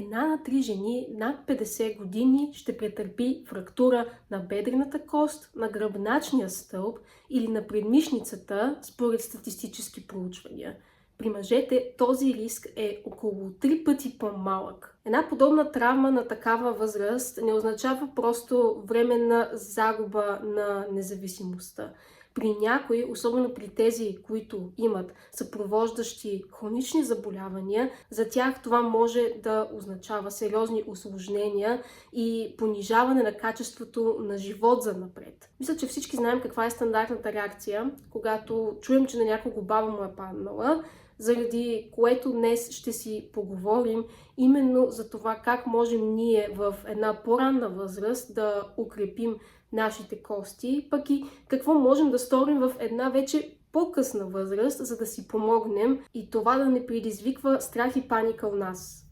една на 3 жени над 50 години ще претърпи фрактура на бедрената кост, на гръбначния стълб или на предмишницата, според статистически проучвания. При мъжете този риск е около 3 пъти по-малък. Една подобна травма на такава възраст не означава просто временна загуба на независимостта. При някои, особено при тези, които имат съпровождащи хронични заболявания, за тях това може да означава сериозни усложнения и понижаване на качеството на живот за напред. Мисля, че всички знаем каква е стандартната реакция, когато чуем, че на някого баба му е паднала, заради което днес ще си поговорим именно за това как можем ние в една по-ранна възраст да укрепим нашите кости, пък и какво можем да сторим в една вече по-късна възраст, за да си помогнем и това да не предизвиква страх и паника у нас.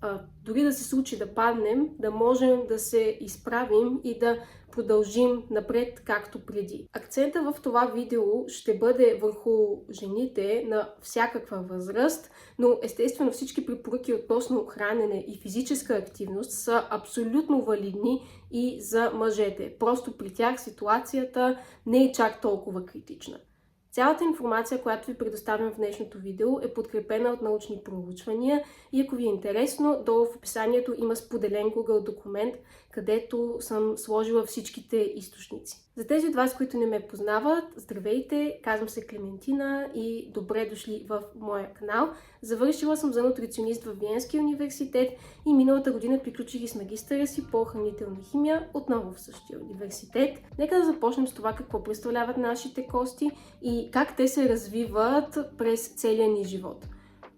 Дори да се случи да паднем, да можем да се изправим и да продължим напред както преди. Акцента в това видео ще бъде върху жените на всякаква възраст, но естествено всички препоръки относно хранене и физическа активност са абсолютно валидни и за мъжете. Просто при тях ситуацията не е чак толкова критична. Цялата информация, която ви предоставям в днешното видео, е подкрепена от научни проучвания и ако ви е интересно, долу в описанието има споделен Google документ, където съм сложила всичките източници. За тези от вас, които не ме познават, здравейте, казвам се Клементина и добре дошли в моя канал. Завършила съм за нутриционист в Виенския университет и миналата година приключих и с магистъра си по хранителна химия, отново в същия университет. Нека да започнем с това какво представляват нашите кости и как те се развиват през целия ни живот.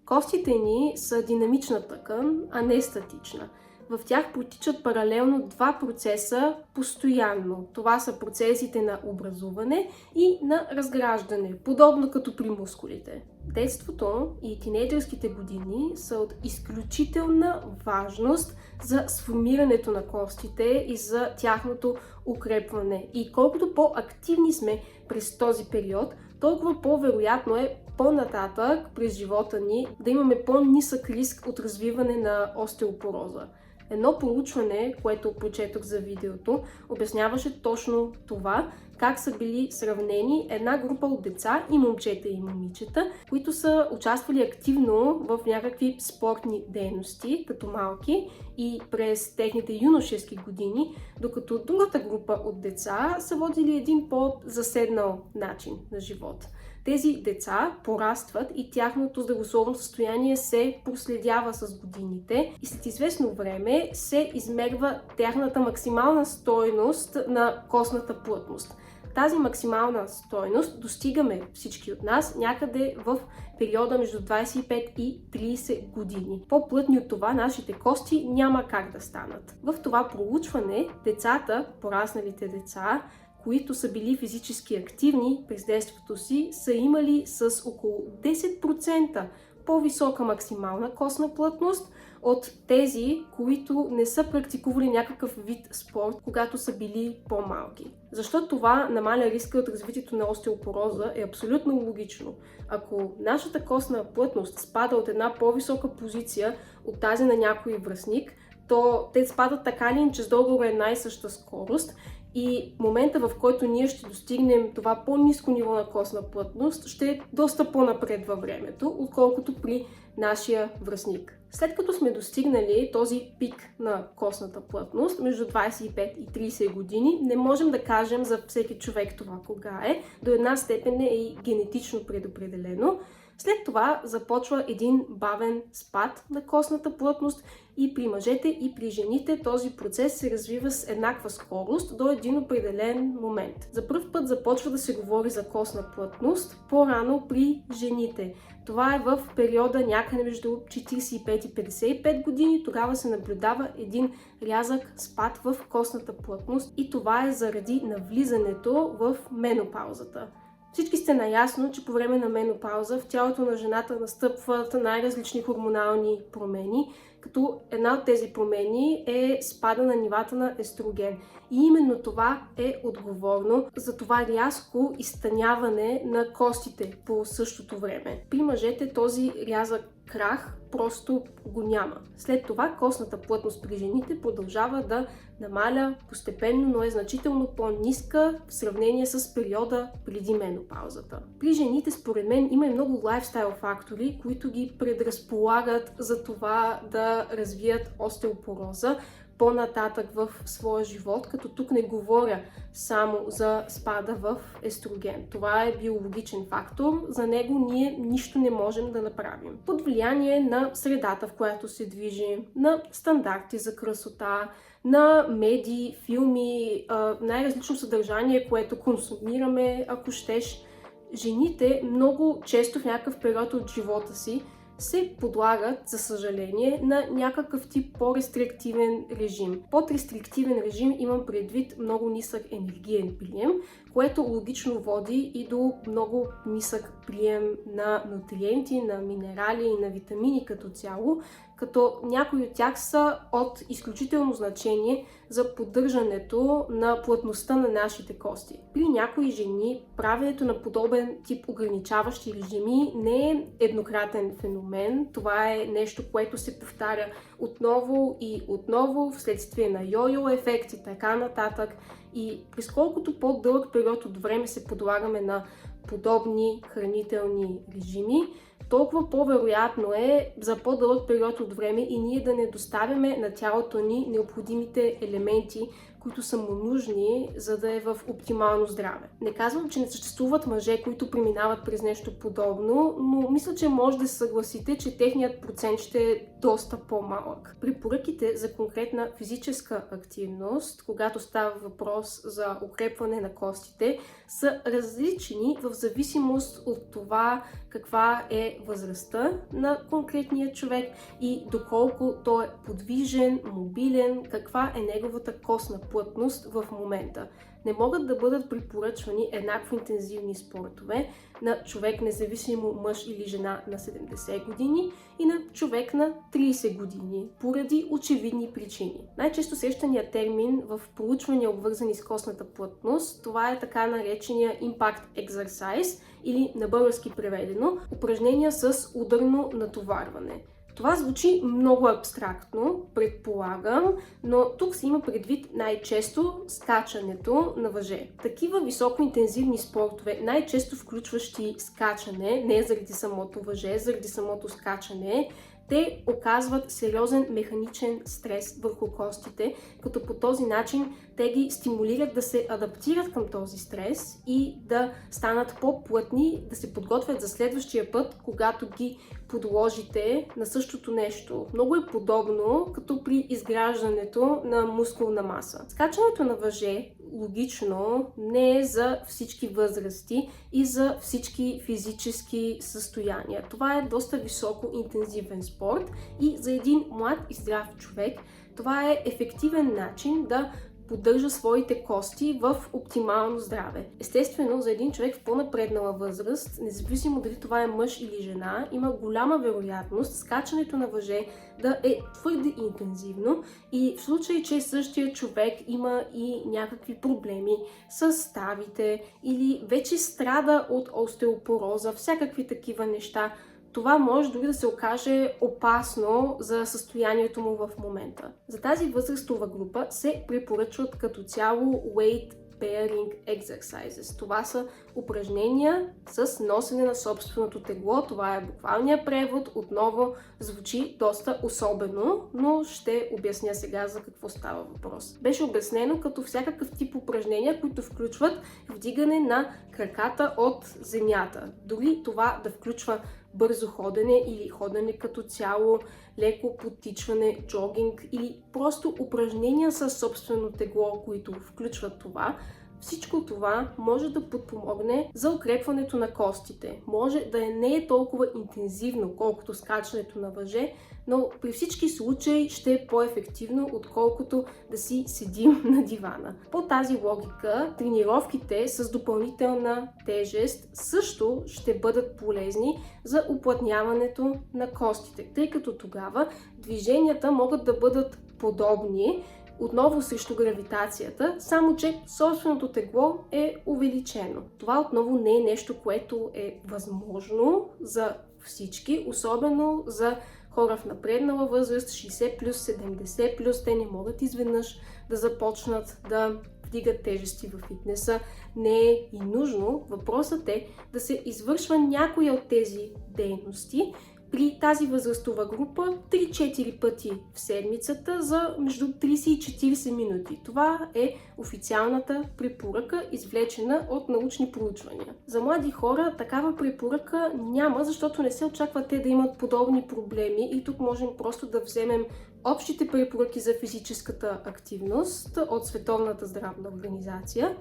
Костите ни са динамична тъкан, а не статична. В тях протичат паралелно два процеса постоянно. Това са процесите на образуване и на разграждане, подобно като при мускулите. Детството и тинейджърските години са от изключителна важност за сформирането на костите и за тяхното укрепване. И колкото по-активни сме през този период, толкова по-вероятно е по-нататък през живота ни да имаме по-нисък риск от развиване на остеопороза. Едно проучване, което прочетох за видеото, обясняваше точно това, как са били сравнени една група от деца и момчета и момичета, които са участвали активно в някакви спортни дейности, като малки и през техните юношески години, докато другата група от деца са водили един по-заседнал начин на живот. Тези деца порастват и тяхното здравословно състояние се проследява с годините и след известно време се измерва тяхната максимална стойност на костната плътност. Тази максимална стойност достигаме всички от нас някъде в периода между 25 и 30 години. По-плътни от това нашите кости няма как да станат. В това проучване децата, порасналите деца, които са били физически активни през детството си, са имали с около 10% по-висока максимална костна плътност от тези, които не са практикували някакъв вид спорт, когато са били по-малки. Защо това намаля риска от развитието на остеопороза е абсолютно логично. Ако нашата костна плътност спада от една по-висока позиция от тази на някой връстник, то те спадат така ли, че с долу една и съща скорост. И момента, в който ние ще достигнем това по-ниско ниво на костна плътност, ще е доста по-напред във времето, отколкото при нашия връстник. След като сме достигнали този пик на костната плътност, между 25 и 30 години, не можем да кажем за всеки човек това кога е. До една степен е и генетично предопределено. След това започва един бавен спад на костната плътност и при мъжете и при жените този процес се развива с еднаква скорост до един определен момент. За пръв път започва да се говори за костна плътност по-рано при жените. Това е в периода някъде между 45 и 55 години. Тогава се наблюдава един рязък спад в костната плътност и това е заради навлизането в менопаузата. Всички сте наясно, че по време на менопауза в тялото на жената настъпват най-различни хормонални промени, като една от тези промени е спада на нивата на естроген. И именно това е отговорно за това рязко изтъняване на костите по същото време. При мъжете този рязък крах просто го няма. След това костната плътност при жените продължава да намаля постепенно, но е значително по-ниска в сравнение с периода преди менопаузата. При жените, според мен, има и много лайфстайл фактори, които ги предразполагат за това да развият остеопороза по-нататък в своя живот, като тук не говоря само за спада в естроген. Това е биологичен фактор, за него ние нищо не можем да направим. Под влияние на средата, в която се движим, на стандарти за красота, на медии, филми, най-различно съдържание, което консумираме, ако щеш, жените много често в някакъв период от живота си се подлагат, за съжаление, на някакъв тип по-рестриктивен режим. Под рестриктивен режим имам предвид много нисък енергиен прием, което логично води и до много нисък прием на нутриенти, на минерали и на витамини като цяло, като някои от тях са от изключително значение за поддържането на плътността на нашите кости. При някои жени правенето на подобен тип ограничаващи режими не е еднократен феномен. Това е нещо, което се повтаря отново и отново вследствие на йо-йо ефект и така нататък. И през колкото по-дълъг период от време се подлагаме на подобни хранителни режими, толкова по-вероятно е за по-дълъг период от време и ние да не доставяме на тялото ни необходимите елементи, които са му нужни, за да е в оптимално здраве. Не казвам, че не съществуват мъже, които преминават през нещо подобно, но мисля, че може да се съгласите, че техният процент ще е доста по-малък. Препоръките за конкретна физическа активност, когато става въпрос за укрепване на костите, са различни в зависимост от това каква е възрастта на конкретния човек и доколко той е подвижен, мобилен, каква е неговата костна плътност в момента. Не могат да бъдат препоръчвани еднакво интензивни спортове на човек, независимо мъж или жена на 70 години и на човек на 30 години, поради очевидни причини. Най-често срещания термин в проучвания, обвързани с костната плътност, това е така наречения Impact Exercise или на български преведено упражнения с ударно натоварване. Това звучи много абстрактно, предполагам, но тук се има предвид най-често скачането на въже. Такива високоинтензивни спортове, най-често включващи скачане, не заради самото въже, заради самото скачане, те оказват сериозен механичен стрес върху костите, като по този начин те ги стимулират да се адаптират към този стрес и да станат по-плътни, да се подготвят за следващия път, когато ги подложите на същото нещо. Много е подобно, като при изграждането на мускулна маса. Скачането на въже логично не е за всички възрасти и за всички физически състояния. Това е доста високо интензивен спорт и за един млад и здрав човек това е ефективен начин да поддържа своите кости в оптимално здраве. Естествено, за един човек в по-напреднала възраст, независимо дали това е мъж или жена, има голяма вероятност скачането на въже да е твърде интензивно и в случай, че същия човек има и някакви проблеми с ставите или вече страда от остеопороза, всякакви такива неща, това може дори да се окаже опасно за състоянието му в момента. За тази възрастова група се препоръчват като цяло weight bearing exercises. Това са упражнения с носене на собственото тегло. Това е буквалният превод. Отново звучи доста особено, но ще обясня сега за какво става въпрос. Беше обяснено като всякакъв тип упражнения, които включват вдигане на краката от земята. Дори това да включва бързо ходене или ходене като цяло, леко подтичване, джогинг или просто упражнения със собствено тегло, които включват това. Всичко това може да подпомогне за укрепването на костите. Може да не е толкова интензивно, колкото скачането на въже, но при всички случаи ще е по-ефективно, отколкото да си седим на дивана. По тази логика, тренировките с допълнителна тежест също ще бъдат полезни за уплътняването на костите, тъй като тогава движенията могат да бъдат подобни, отново срещу гравитацията, само че собственото тегло е увеличено. Това отново не е нещо, което е възможно за всички, особено за хора в напреднала възраст, 60+, 70+, те не могат изведнъж да започнат да вдигат тежести в фитнеса. Не е и нужно. Въпросът е да се извършва някоя от тези дейности при тази възрастова група 3-4 пъти в седмицата за между 30 и 40 минути. Това е официалната препоръка, извлечена от научни проучвания. За млади хора такава препоръка няма, защото не се очаква те да имат подобни проблеми и тук можем просто да вземем общите препоръки за физическата активност от Световната здравна организация.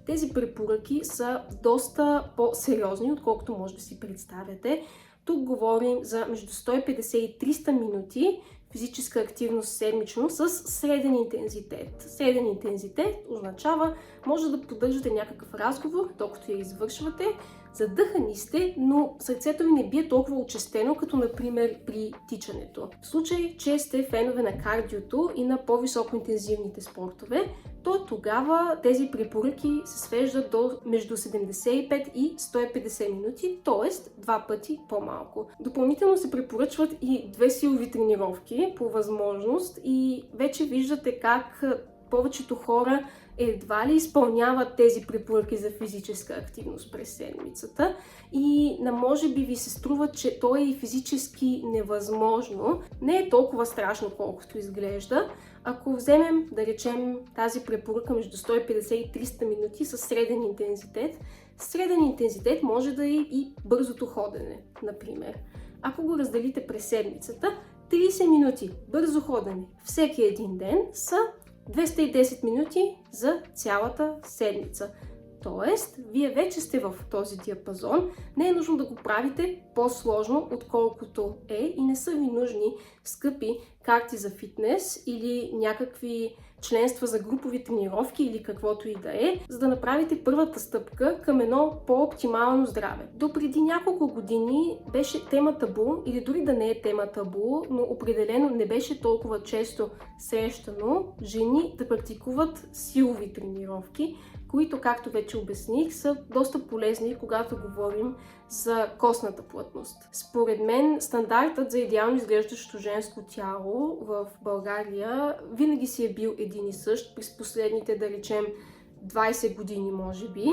Тези препоръки са доста по-сериозни, отколкото може да си представяте. Тук говорим за между 150 и 300 минути физическа активност седмично с среден интензитет. Среден интензитет означава, може да поддържате някакъв разговор, докато я извършвате, задъхани сте, но сърцето ви не бие толкова учестено, като например при тичането. В случай, че сте фенове на кардиото и на по-високо интензивните спортове, то тогава тези препоръки се свеждат до между 75 и 150 минути, т.е. 2 пъти по-малко. Допълнително се препоръчват и 2 силови тренировки по възможност и вече виждате как повечето хора едва ли изпълняват тези препоръки за физическа активност през седмицата и може би ви се струва, че то е и физически невъзможно. Не е толкова страшно, колкото изглежда. Ако вземем, да речем, тази препоръка между 150 и 300 минути с среден интензитет може да е и бързото ходене, например. Ако го разделите през седмицата, 30 минути бързо ходене всеки един ден са 210 минути за цялата седмица. Тоест, вие вече сте в този диапазон. Не е нужно да го правите по-сложно, отколкото е и не са ви нужни скъпи карти за фитнес или някакви членства за групови тренировки или каквото и да е, за да направите първата стъпка към едно по-оптимално здраве. До преди няколко години беше тема табу, или дори да не е тема табу, но определено не беше толкова често срещано жени да практикуват силови тренировки, които, както вече обясних, са доста полезни, когато говорим за костната плътност. Според мен, стандартът за идеално изглеждащо женско тяло в България винаги си е бил един и същ през последните, да речем, 20 години, може би.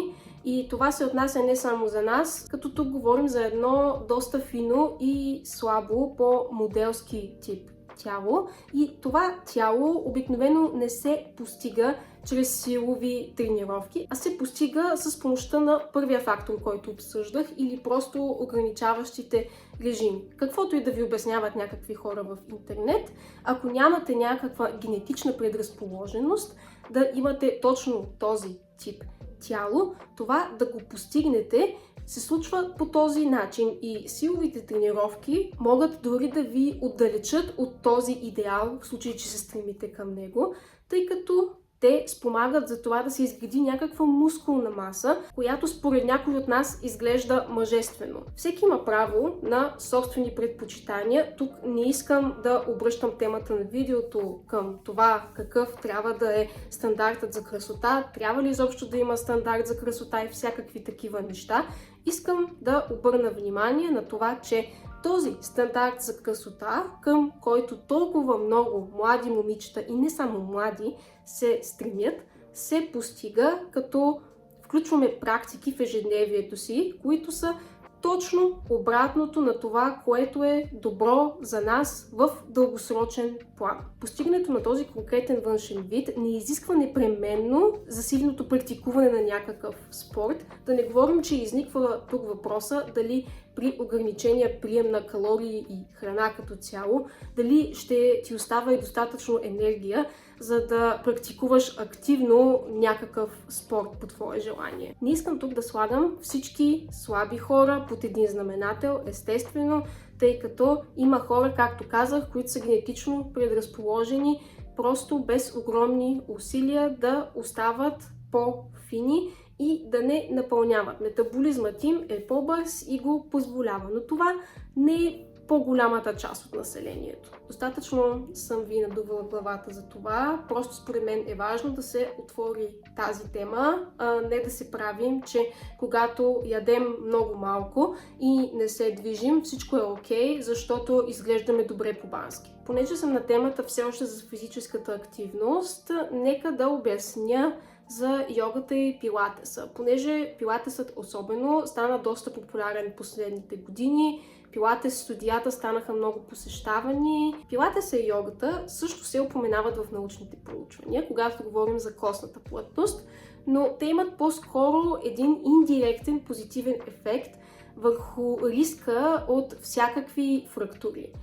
И това се отнася не само за нас, като тук говорим за едно доста фино и слабо по-моделски тип тяло. И това тяло обикновено не се постига чрез силови тренировки, а се постига с помощта на първия фактор, който обсъждах, или просто ограничаващите режими. Каквото и да ви обясняват някакви хора в интернет, ако нямате някаква генетична предразположеност да имате точно този тип тяло, това да го постигнете се случва по този начин и силовите тренировки могат дори да ви отдалечат от този идеал, в случай, че се стремите към него, тъй като те спомагат за това да се изгради някаква мускулна маса, която според някой от нас изглежда мъжествено. Всеки има право на собствени предпочитания. Тук не искам да обръщам темата на видеото към това какъв трябва да е стандартът за красота, трябва ли изобщо да има стандарт за красота и всякакви такива неща. Искам да обърна внимание на това, че този стандарт за красота, към който толкова много млади момичета и не само млади се стремят, се постига като включваме практики в ежедневието си, които са точно обратното на това, което е добро за нас в дългосрочен план. Постигането на този конкретен външен вид не изисква непременно засиленото практикуване на някакъв спорт. Да не говорим, че изниква тук въпроса дали при ограничения прием на калории и храна като цяло, дали ще ти остава и достатъчно енергия, за да практикуваш активно някакъв спорт по твое желание. Не искам тук да слагам всички слаби хора под един знаменател, естествено, тъй като има хора, както казах, които са генетично предразположени просто без огромни усилия да остават по-фини и да не напълняват. Метаболизмът им е по-бърз и го позволява. Но това не по-голямата част от населението. Достатъчно съм ви надувала главата за това. Просто според мен е важно да се отвори тази тема, а не да се правим, че когато ядем много малко и не се движим, всичко е окей, защото изглеждаме добре по-бански. Понеже съм на темата все още за физическата активност, нека да обясня за йогата и пилатеса. Понеже пилатесът особено стана доста популярен последните години, пилатес студията станаха много посещавани. Пилатеса и йогата също се упоменават в научните проучвания, когато говорим за костната плътност, но те имат по-скоро един индиректен позитивен ефект върху риска от всякакви фрактури.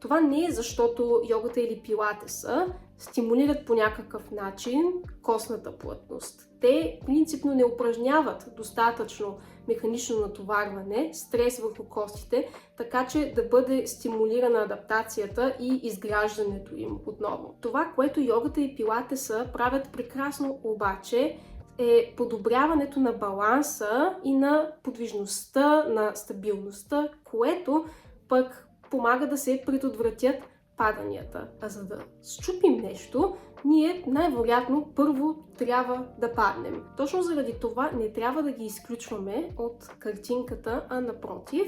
Това не е защото йогата или пилатеса стимулират по някакъв начин костната плътност. Те принципно не упражняват достатъчно механично натоварване, стрес върху костите, така че да бъде стимулирана адаптацията и изграждането им отново. Това, което йогата и пилатеса правят прекрасно обаче, е подобряването на баланса и на подвижността, на стабилността, което пък помага да се предотвратят паданията. А за да счупим нещо, ние най-вероятно първо трябва да паднем. Точно заради това не трябва да ги изключваме от картинката, а напротив,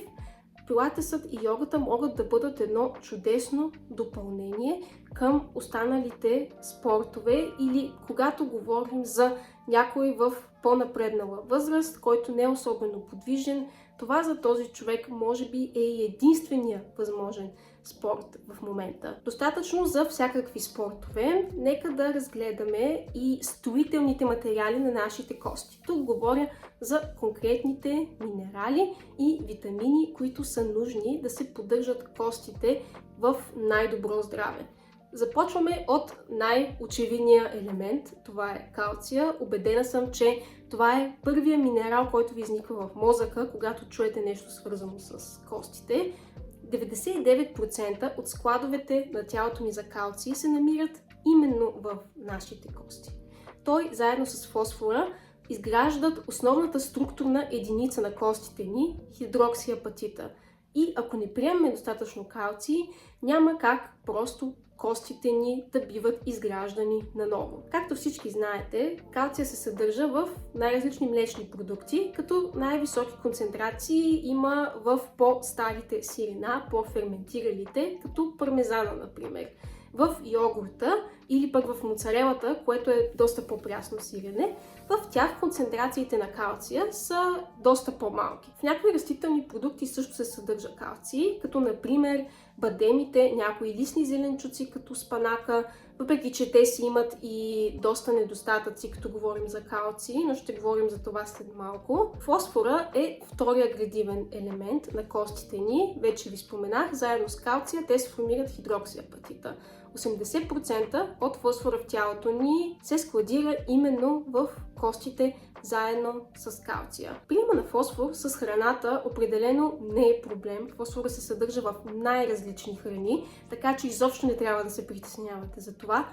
пилатесът и йогата могат да бъдат едно чудесно допълнение към останалите спортове или когато говорим за някой в по-напреднала възраст, който не е особено подвижен, това за този човек може би е единствения възможен спорт в момента. Достатъчно за всякакви спортове, нека да разгледаме и строителните материали на нашите кости. Тук говоря за конкретните минерали и витамини, които са нужни да се поддържат костите в най-добро здраве. Започваме от най-очевидния елемент, това е калция. Убедена съм, че това е първия минерал, който ви изниква в мозъка, когато чуете нещо свързано с костите. 99% от складовете на тялото ни за калций се намират именно в нашите кости. Той, заедно с фосфора, изграждат основната структурна единица на костите ни – хидроксиапатита. И ако не приемаме достатъчно калций, няма как просто костите ни да биват изграждани наново. Както всички знаете, калция се съдържа в най-различни млечни продукти, като най-високи концентрации има в по-старите сирена, по-ферментиралите, като пармезана, например. В йогурта или пък в моцарелата, което е доста по-прясно сирене, в тях концентрациите на калция са доста по-малки. В някои растителни продукти също се съдържа калций, като например бадемите, някои листни зеленчуци, като спанака, въпреки че те си имат и доста недостатъци, като говорим за калций, но ще говорим за това след малко. Фосфора е втория градивен елемент на костите ни, вече ви споменах, заедно с калция те се формират хидроксиапатита. 80% от фосфора в тялото ни се складира именно в костите заедно с калция. Приема на фосфор с храната определено не е проблем. Фосфора се съдържа в най-различни храни, така че изобщо не трябва да се притеснявате за това.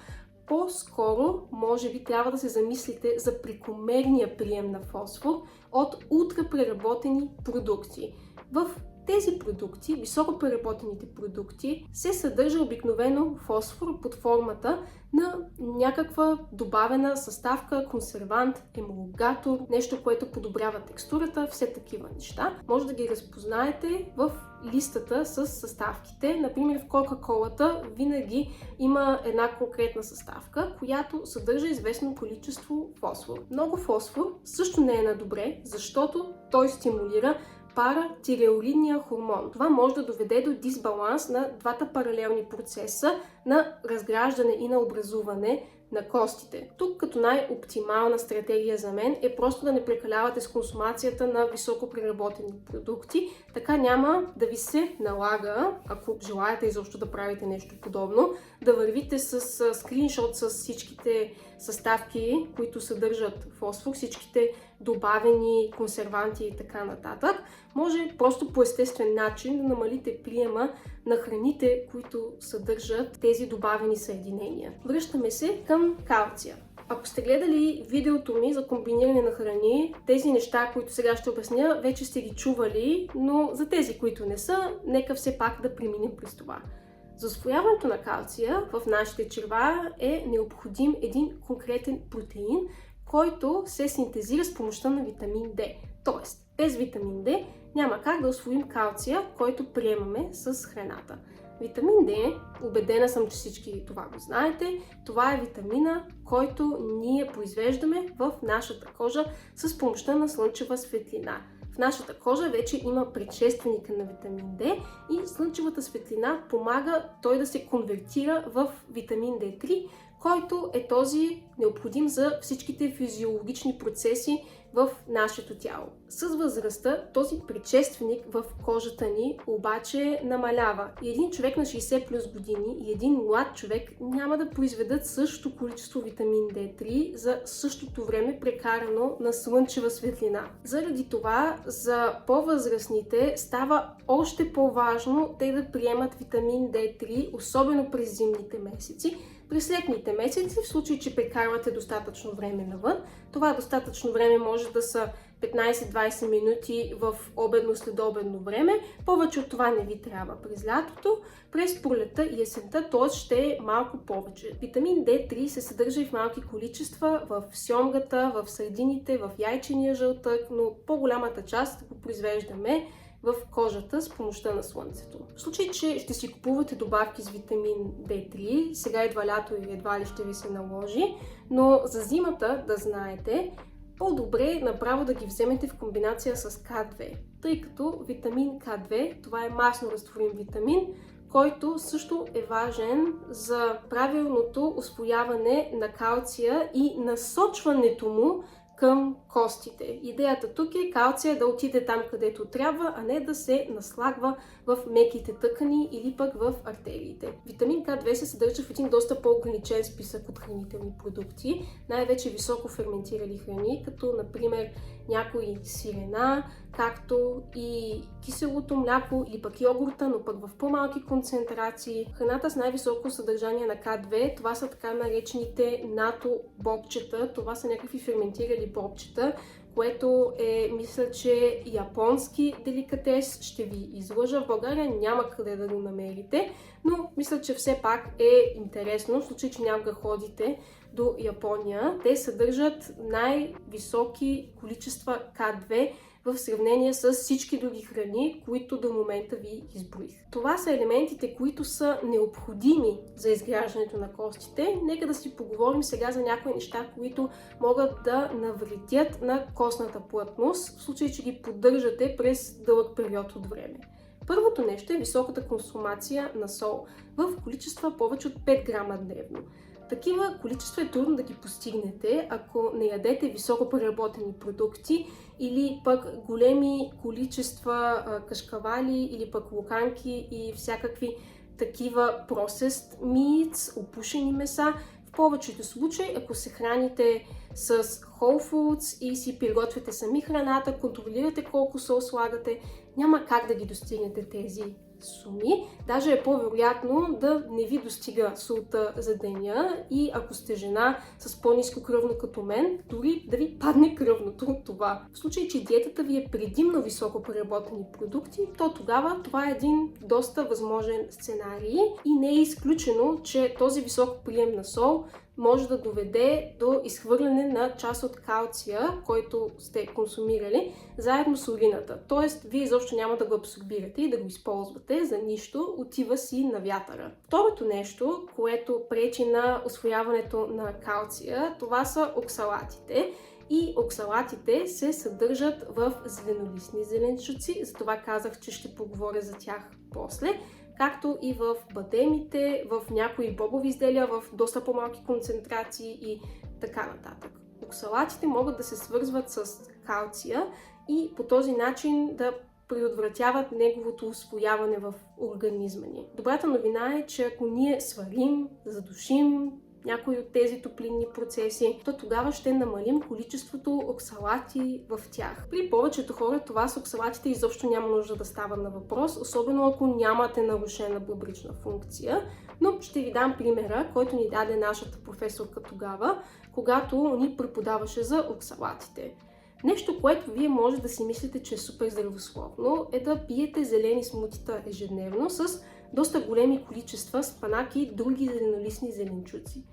По-скоро, може би, трябва да се замислите за прекомерния прием на фосфор от ултрапреработени продукти. В тези продукти, високо преработените продукти, се съдържа обикновено фосфор под формата на някаква добавена съставка, консервант, емулгатор, нещо, което подобрява текстурата, все такива неща. Може да ги разпознаете в листата с съставките. Например, в Кока-колата винаги има една конкретна съставка, която съдържа известно количество фосфор. Много фосфор също не е на добре, защото той стимулира паратиреоидния хормон. Това може да доведе до дисбаланс на двата паралелни процеса на разграждане и на образуване на костите. Тук като най-оптимална стратегия за мен е просто да не прекалявате с консумацията на високо преработени продукти. Така няма да ви се налага, ако желаете изобщо да правите нещо подобно, да вървите с скриншот с всичките съставки, които съдържат фосфор, всичките добавени консерванти и така нататък. Може просто по естествен начин да намалите приема на храните, които съдържат тези добавени съединения. Връщаме се към калция. Ако сте гледали видеото ми за комбиниране на храни, тези неща, които сега ще обясня, вече сте ги чували, но за тези, които не са, нека все пак да преминем през това. За усвояването на калция в нашите черва е необходим един конкретен протеин, който се синтезира с помощта на витамин D. Тоест, без витамин D няма как да усвоим калция, който приемаме с храната. Витамин D, убедена съм, че всички това го знаете, това е витамина, който ние произвеждаме в нашата кожа с помощта на слънчева светлина. В нашата кожа вече има предшественика на витамин D и слънчевата светлина помага той да се конвертира в витамин D3, който е този необходим за всичките физиологични процеси в нашето тяло. С възрастта този предшественик в кожата ни обаче намалява. И един човек на 60 плюс години и един млад човек няма да произведат същото количество витамин D3 за същото време прекарано на слънчева светлина. Заради това за по-възрастните става още по-важно те да приемат витамин D3, особено през зимните месеци. През летните месеци, в случай, че прекарвате достатъчно време навън, това достатъчно време може да са 15-20 минути в обедно-следобедно време. Повече от това не ви трябва през лятото, през пролетта и есента, т.е. ще е малко повече. Витамин D3 се съдържа и в малки количества в сьомгата, в сардините, в яйчения жълтък, но по-голямата част го произвеждаме в кожата с помощта на слънцето. В случай, че ще си купувате добавки с витамин D3, сега едва лято и едва ли ще ви се наложи, но за зимата да знаете, по-добре е направо да ги вземете в комбинация с К2, тъй като витамин К2, това е масно разтворим витамин, който също е важен за правилното усвояване на калция и насочването му към костите. Идеята тук е калция да отиде там, където трябва, а не да се наслагва в меките тъкани или пък в артериите. Витамин К2 се съдържа в един доста по-ограничен списък от хранителни продукти, най-вече високо ферментирали храни, като например някои сирена, както и киселото мляко или пък йогурта, но пък в по-малки концентрации. Храната с най-високо съдържание на К2, това са така наречените нато бобчета, това са някакви ферментирали бобчета, което е, мисля, че японски деликатес, ще ви излъжа, в България няма къде да го намерите, но мисля, че все пак е интересно, в случай, че някога ходите до Япония. Те съдържат най-високи количества К2 в сравнение с всички други храни, които до момента ви изброих. Това са елементите, които са необходими за изграждането на костите. Нека да си поговорим сега за някои неща, които могат да навредят на костната плътност, в случай, че ги поддържате през дълъг период от време. Първото нещо е високата консумация на сол в количества повече от 5 грама дневно. Такива количества е трудно да ги постигнете, ако не ядете високо преработени продукти или пък големи количества кашкавали или пък луканки и всякакви такива processed meats, опушени меса. В повечето случаи, ако се храните с whole foods и си приготвяте сами храната, контролирате колко сол слагате, няма как да ги достигнете тези суми. Даже е по-вероятно да не ви достига солта за деня и ако сте жена с по-ниско кръвно като мен, дори да ви падне кръвното от това. В случай, че диетата ви е предимно високо преработени продукти, то тогава това е един доста възможен сценарий и не е изключено, че този висок прием на сол може да доведе до изхвърляне на част от калция, който сте консумирали, заедно с урината. Тоест, вие изобщо няма да го абсорбирате и да го използвате за нищо, отива си на вятъра. Второто нещо, което пречи на усвояването на калция, това са оксалатите. И оксалатите се съдържат в зеленолистни зеленчуци, затова казах, че ще поговоря за тях после, както и в бадемите, в някои бобови изделия, в доста по-малки концентрации и така нататък. Оксалатите могат да се свързват с калция и по този начин да предотвратяват неговото усвояване в организма ни. Добрата новина е, че ако ние сварим, задушим, някои от тези топлинни процеси, то тогава ще намалим количеството оксалати в тях. При повечето хора това с оксалатите изобщо няма нужда да става на въпрос, особено ако нямате нарушена бъбречна функция. Но ще ви дам примера, който ни даде нашата професорка тогава, когато ни преподаваше за оксалатите. Нещо, което вие може да си мислите, че е супер здравословно, е да пиете зелени смутита ежедневно с доста големи количества спанак и други зеленолистни зеленчуци.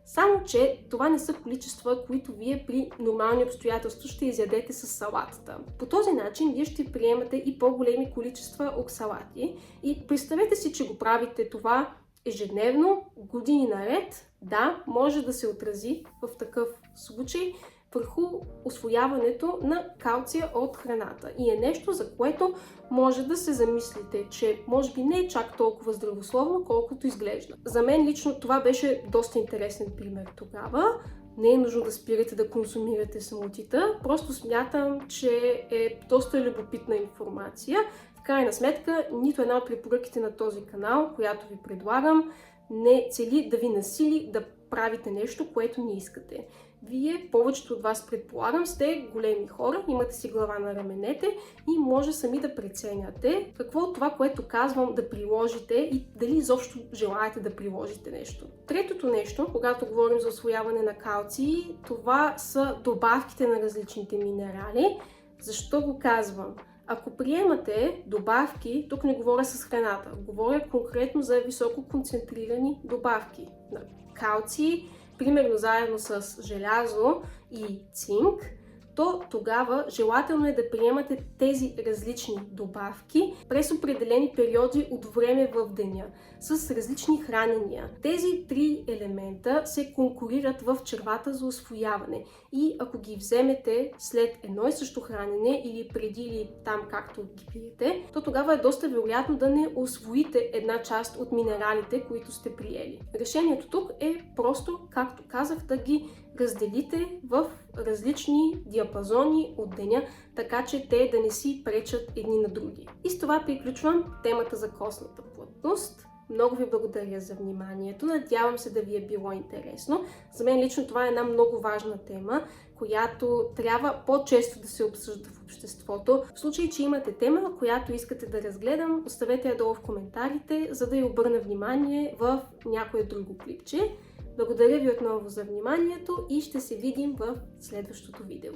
Само че това не са количества, които вие при нормални обстоятелства ще изядете с салатата. По този начин вие ще приемате и по-големи количества оксалати и представете си, че го правите това ежедневно, години наред. Да, може да се отрази в такъв случай върху усвояването на калция от храната. И е нещо, за което може да се замислите, че може би не е чак толкова здравословно, колкото изглежда. За мен лично това беше доста интересен пример тогава. Не е нужно да спирате да консумирате смутита, просто смятам, че е доста любопитна информация. В крайна сметка, нито една от препоръките на този канал, която ви предлагам, не цели да ви насили да правите нещо, което не искате. Вие, повечето от вас предполагам, сте големи хора, имате си глава на раменете и може сами да преценяте какво от това, което казвам, да приложите и дали изобщо желаете да приложите нещо. Третото нещо, когато говорим за усвояване на калций, това са добавките на различните минерали. Защо го казвам? Ако приемате добавки, тук не говоря с храната, говоря конкретно за високо концентрирани добавки на калций, примерно заедно с желязо и цинк, то тогава желателно е да приемате тези различни добавки през определени периоди от време в деня, с различни хранения. Тези три елемента се конкурират в червата за усвояване и ако ги вземете след едно и също хранене или преди или там както ги пиете, то тогава е доста вероятно да не усвоите една част от минералите, които сте приели. Решението тук е просто, както казах, да ги разделите в различни диапазони от деня, така че те да не си пречат едни на други. И с това приключвам темата за костната плътност. Много ви благодаря за вниманието. Надявам се да ви е било интересно. За мен лично това е една много важна тема, която трябва по-често да се обсъжда в обществото. В случай, че имате тема, която искате да разгледам, оставете я долу в коментарите, за да я обърна внимание в някое друго клипче. Благодаря ви отново за вниманието и ще се видим в следващото видео.